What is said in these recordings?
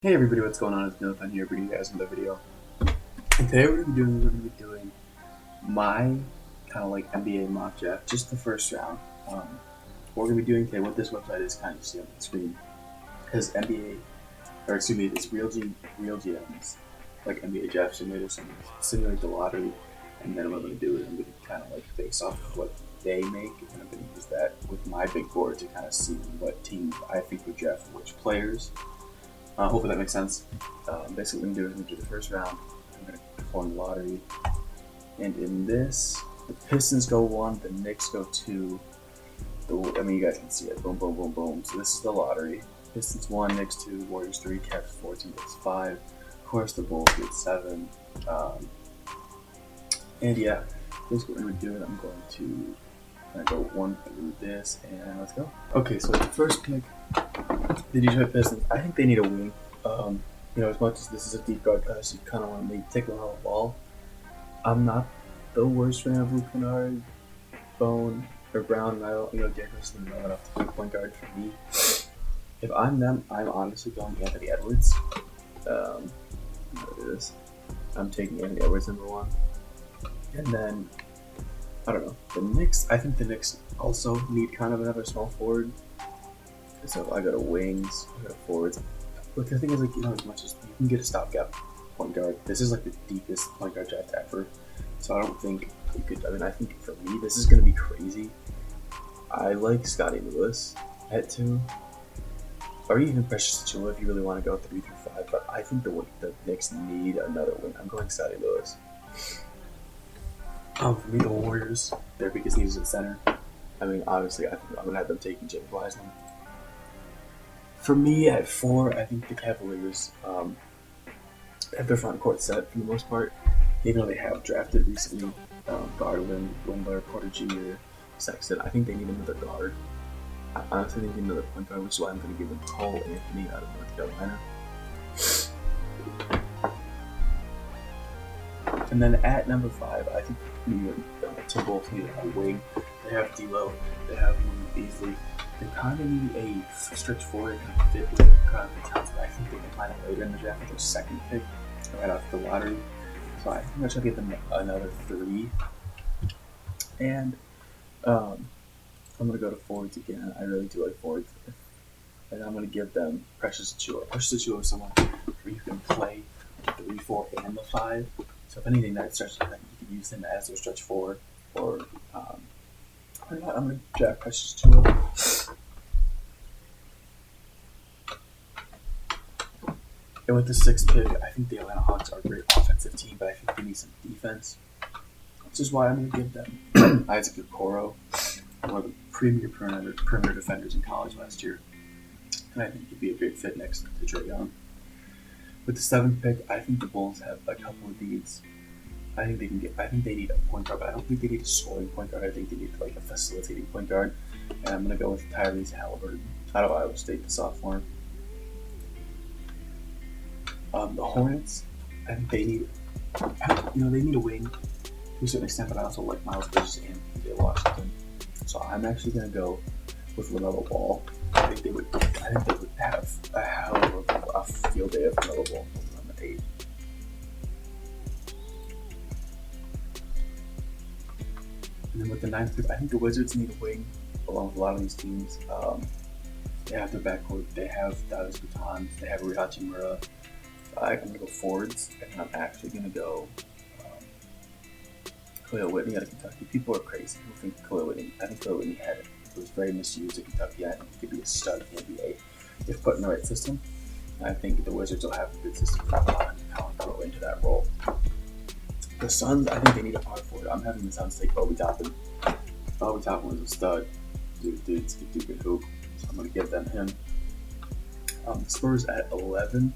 Hey everybody, what's going on? It's Nathan here, bringing you guys another video. And today we're gonna be doing my kind of like NBA mock draft, just the first round. What we're gonna be doing today, what this website is, kind of see on the screen, is NBA, or excuse me, it's Real GMs, like NBA draft simulators, and simulate the lottery. And then what I'm gonna do is I'm gonna kind of like base off of what they make, and I'm gonna use that with my big board to kind of see what teams I think would draft which players. Hopefully that makes sense. Basically, what I'm going to do is I'm going to do the first round. I'm going to perform the lottery. And in this, the Pistons go 1, the Knicks go 2. You guys can see it. Boom, boom, boom, boom. So this is the lottery. Pistons 1, Knicks 2, Warriors 3, Cavs 4, Timberwolves 5. Of course, the Bulls get 7. And yeah, basically what I'm going to do is I'm going to go one through this, and let's go. Okay, so the first pick, the Detroit Pistons, I think they need a wing. As much as this is a deep guard class, you kind of want to maybe take one on the ball. I'm not the worst fan of Luke Kennard, Bone, or Brown, and I don't, Derek Rose isn't well enough to be point guard for me. If I'm them, I'm honestly going Anthony Edwards. There it is. I'm taking Anthony Edwards number 1. And then, I don't know, the Knicks, I think the Knicks also need kind of another small forward. So I go to wings, I go to forwards. Look, the thing is, as much as you can get a stopgap point guard, this is like the deepest point guard draft ever. So I don't think you could. I think for me, this is going to be crazy. I like Scotty Lewis at 2, or even Precious Achiuwa if you really want to go 3 through 5. But I think the Knicks need another wing. I'm going Scotty Lewis. For me, the Warriors, their biggest need is at center. Obviously, I think I'm going to have them taking James Wiseman. For me, at 4, I think the Cavaliers have their front court set for the most part, even though they have drafted recently Garland, Windler, Porter Jr., Sexton. I think they need another guard. I honestly think they need another point guard, which is why I'm going to give them Cole Anthony out of North Carolina. And then at number 5, I think Timberwolves need a wing. They have D'Lo, they have Beasley. They kind of need a stretch forward and fit with Karl-Anthony Towns, but I think they can find it later in the draft with their second pick, right off the lottery. So I think I should give them another 3. And I'm going to go to forwards again. I really do like forwards. And I'm going to give them Precious Achiuwa. Precious Achiuwa is someone who you can play the 3, 4, and the 5. So if anything that stretches them, you can use them as their stretch forward. Or I'm going to draft Precious Achiuwa. And with the 6th pick, I think the Atlanta Hawks are a great offensive team, but I think they need some defense. Which is why I'm going to give them Isaac Okoro, one of the premier perimeter defenders in college last year. And I think he'd be a great fit next to Trae Young. With the 7th pick, I think the Bulls have a couple of needs. I think they need a point guard, but I don't think they need a scoring point guard. I think they need like a facilitating point guard. And I'm going to go with Tyrese Halliburton out of Iowa State, the sophomore. The Hornets, I think they need, they need a wing to a certain extent, but I also like Miles Bridges and PJ Washington. So I'm actually going to go with LaMelo Ball. I think they would have a hell of a field day of LaMelo Ball on the 8. And then with the 9th pick, I think the Wizards need a wing along with a lot of these teams. They have their backcourt. They have Davis Bertans. They have Rui Hachimura. I'm going to go forwards, and I'm actually going to go Khalil Whitney out of Kentucky. People are crazy who think Khalil Whitney. I think Khalil Whitney was very misused at Kentucky. I think he could be a stud in the NBA if put in the right system. I think the Wizards will have a good system for how to grow into that role. The Suns, I think they need a power forward. I'm having the Suns take Obi Toppin. Obi Toppin was a stud. Dude's a good hoop. So I'm going to give them him. The Spurs at 11.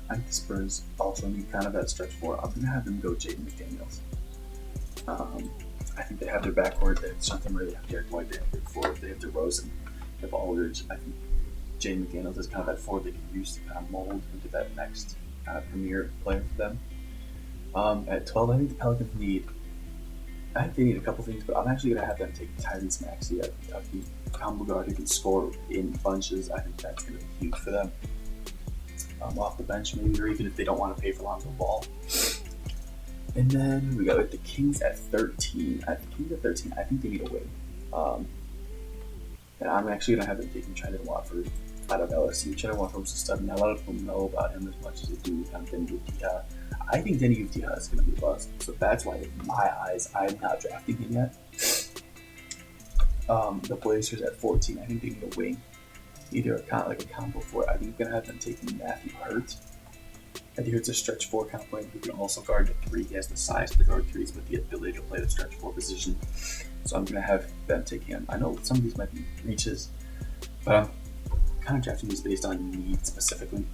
I think the Spurs also need kind of that stretch forward. I'm going to have them go Jaden McDaniels. I think they have their backcourt. They have Shante Murray, they have Derek White, they have their forward, they have DeRozan, they have Aldridge. I think Jaden McDaniels is kind of that forward they can use to kind of mold into that next kind of premier player for them. At 12, I think the Pelicans need a couple things, but I'm actually going to have them take Tyrese Maxey out of Kentucky. Combo guard who can score in bunches. I think that's going to be huge for them. off the bench maybe, or even if they don't want to pay for Lonzo Ball. And then we got like the Kings at 13. I think they need a win. And I'm actually gonna have them taking Trendon Watford out of LSU. Trendon Watford was a stud. Now a lot of people know about him as much as they do Deni Avdija. I think Deni Avdija is gonna be a bust, so that's why in my eyes I'm not drafting him yet. The Blazers at 14. I think they need a wing, either a combo for it. I think I'm gonna have them taking Matthew Hurt. I think it's a stretch 4 kind of player who can also guard the 3. He has the size to guard 3s, but the ability to play the stretch 4 position. So I'm going to have them take him. I know some of these might be reaches, but I'm kind of drafting these based on need specifically.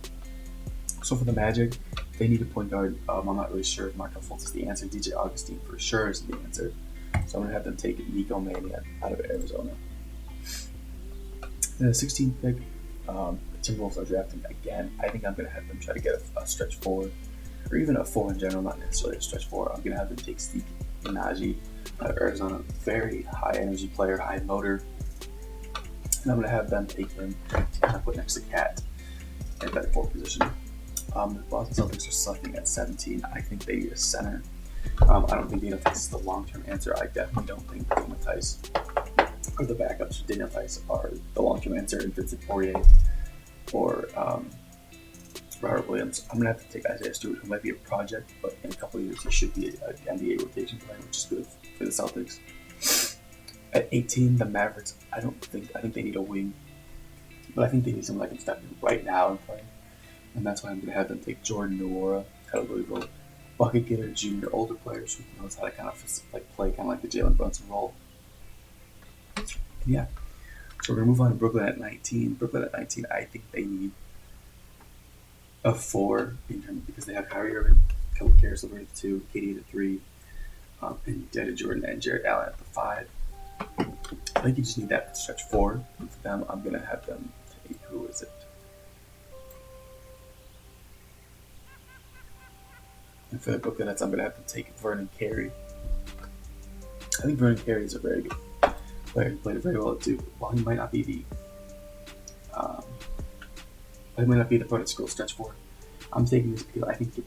So for the Magic, they need a point guard. I'm not really sure if Markelle Fultz is the answer. DJ Augustine for sure is the answer. So I'm going to have them take Nico Mannion out of Arizona. Then the 16th pick, the Timberwolves are drafting again. I think I'm going to have them try to get a stretch 4, or even a 4 in general, not necessarily a stretch 4. I'm going to have them take Steve Naji out of Arizona. Very high energy player, high motor. And I'm going to have them take him to kind of put next to Cat at that 4 position. The Boston Celtics are selecting at 17. I think they need a center. I don't think Daniel Theis is the long-term answer. I definitely don't think Daniel Theis or the backups for Daniel Theis are the long-term answer in Vincent Poirier or Robert Williams. I'm going to have to take Isaiah Stewart, who might be a project, but in a couple of years he should be an NBA rotation player, which is good for the Celtics. At 18, the Mavericks, I think they need a wing, but I think they need someone that can step in right now and play. And that's why I'm going to have them take Jordan Nwora out of Louisville. Bucket getter, junior, older players who knows how to kind of play kind of like the Jalen Brunson role. And yeah, so we're going to move on to Brooklyn at 19. Brooklyn at 19, I think they need a 4 in terms because they have Kyrie Irving, Caris LeVert at the 2, KD at the 3, and Dennis Jordan and Jarrett Allen at the 5. I think you just need that stretch 4. And for them, I'm going to have them take, who is it? And for the Brooklyn Nets, I'm going to have to take Vernon Carey. I think Vernon Carey is a very good player. He played it very well at Duke. While he might not be the perfect school stretch 4, I'm taking this because I think he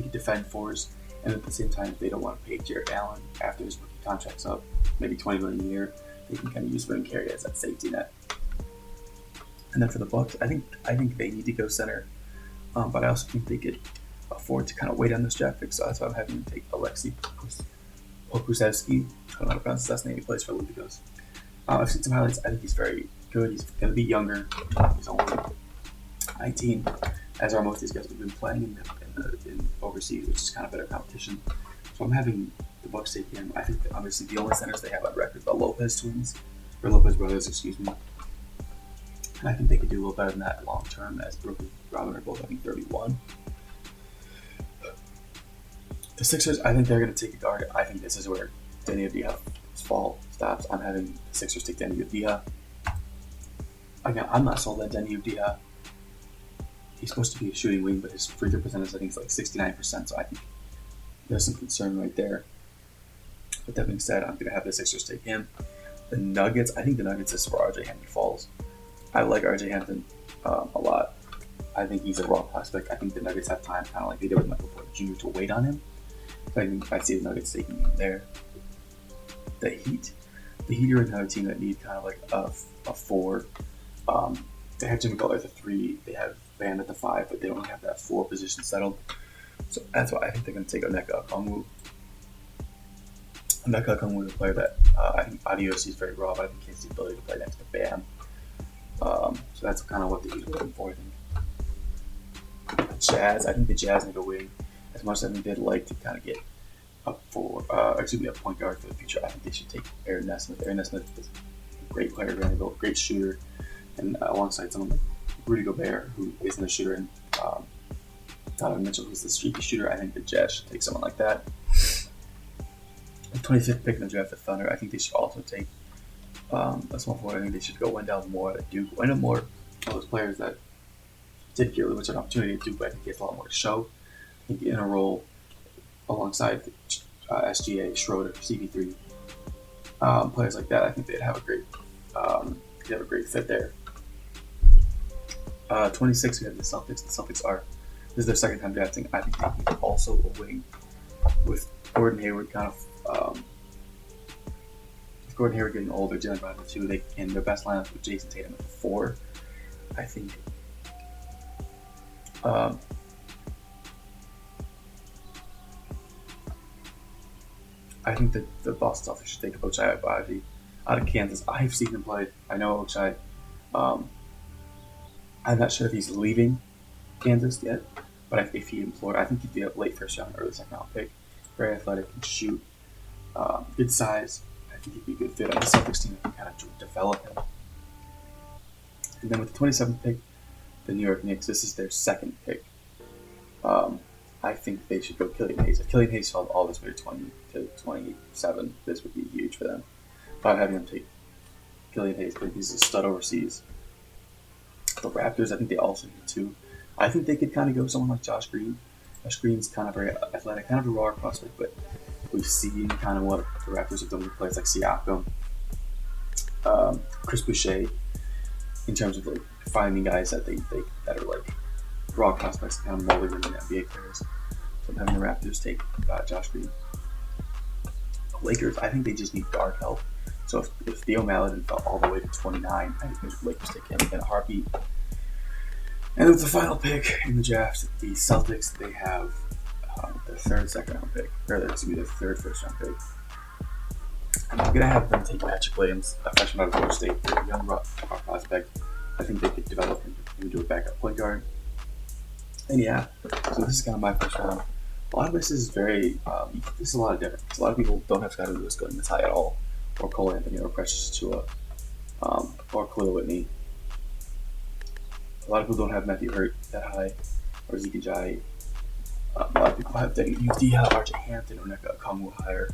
could defend 4s, and at the same time, if they don't want to pay Jarrett Allen after his rookie contract's up, maybe $20 million a year, they can kind of use Vernon Carey as that safety net. And then for the Bucks, I think they need to go center, but I also think they could afford to kind of wait on this draft pick, so that's why I'm having to take Alexei Pokusevsky. I don't know how to pronounce his last name. He plays for Olympiacos. I've seen some highlights. I think he's very good. He's going to be younger. He's only 19, as are most of these guys who've been playing in overseas, which is kind of better competition. So I'm having the Bucks take him. I think that obviously the only centers they have on record are the Lopez brothers, excuse me. And I think they could do a little better than that long term, as Brooke and Robin are both, I think, 31. The Sixers, I think they're going to take a guard. I think this is where Deni Avdija's fall stops. I'm having the Sixers take Deni Avdija. Again, I'm not sold on Deni Avdija. He's supposed to be a shooting wing, but his free throw percentage, I think, is like 69%, so I think there's some concern right there. With that being said, I'm going to have the Sixers take him. The Nuggets, I think the Nuggets is where RJ Hampton falls. I like RJ Hampton a lot. I think he's a raw prospect. I think the Nuggets have time, kind of like they did with Michael Porter Jr., to wait on him. So I think I see the Nuggets taking him there. The Heat are another team that need kind of like a 4. They have Jimmy Butler at the 3. They have Bam at the 5, but they don't have that 4 position settled. So that's why I think they're going to take Onyeka Okongwu. Onyeka Okongwu is a player that I think Adios is very raw, but I think he has the ability to play next to Bam. So that's kind of what the Heat are looking for, I think. The Jazz, I think the Jazz need a wing. As much as I think they'd like to kind of get a point guard for the future, I think they should take Aaron Nesmith. Aaron Nesmith is a great player, Vanderbilt, great shooter, and alongside someone like Rudy Gobert, who isn't a shooter, and Donovan Mitchell, who's the streaky shooter, I think the Jazz should take someone like that. The 25th pick in the draft, the Thunder, I think they should also take a small forward. I think they should go Wendell Moore at Duke. Wendell Moore, one of those players that did get really much of an opportunity at Duke, but I think he has a lot more to show. I think in a role alongside SGA, Schroeder, CP3, players like that, I think they'd have a great fit there. 26, we have the Celtics. The Celtics are, this is their second time drafting. I think they need also a wing with Gordon Hayward with Gordon Hayward getting older, Jalen Brown at 2, and their best lineup with Jason Tatum at 4. I think that the Boston Celtics should take Ochai Agbaji out of Kansas. I've seen him play. I know Ochai. I'm not sure if he's leaving Kansas yet, but if he implored, I think he'd be a late first round, early second round pick. Very athletic, can shoot, good size. I think he'd be a good fit on the Celtics team. Can kind of develop him. And then with the 27th pick, the New York Knicks. This is their second pick. I think they should go Killian Hayes. If Killian Hayes fell all this way to 20 to 27, this would be huge for them. By having them take Killian Hayes, because he's a stud overseas. The Raptors, I think they also need 2. I think they could kind of go someone like Josh Green. Josh Green's kind of very athletic, kind of a raw prospect, but we've seen kind of what the Raptors have done with players like Siakam, Chris Boucher, in terms of like finding guys that that are like raw prospects, kind of molding them into NBA players. So I'm having the Raptors take Josh Green. The Lakers, I think they just need guard help. So if Theo Maledon fell all the way to 29, I think the Lakers take him in a heartbeat. And with the final pick in the draft, the Celtics, they have their third second-round pick, or this will be their third first-round pick. And I'm gonna have them take Patrick Williams, a freshman out of Florida State, a young raw prospect. I think they could develop him into a backup point guard. And yeah, so this is kind of my first round. A lot of this is this is a lot of difference. A lot of people don't have Scottie Lewis going this high at all, or Cole Anthony, or Precious Achiuwa, or Khalil Whitney. A lot of people don't have Matthew Hurt that high, or Zeke Ajayi. A lot of people have UD have RJ Hampton or Nneka Okongwu higher.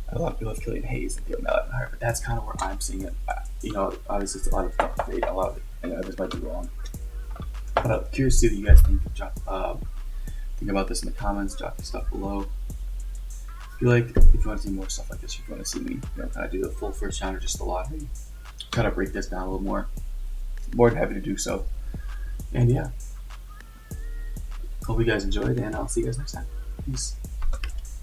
A lot of people have Killian Hayes and Theo Maledon higher, but that's kind of where I'm seeing it. Obviously it's a lot of stuff debate. A lot of it, and others might be wrong. But I'm curious to see what you guys think. Think about this in the comments. Drop your stuff below. If you want to see more stuff like this, if you want to see me, kind of do the full first round or just the lottery, kind of break this down a little more. More than happy to do so. And yeah, hope you guys enjoyed, and I'll see you guys next time. Peace.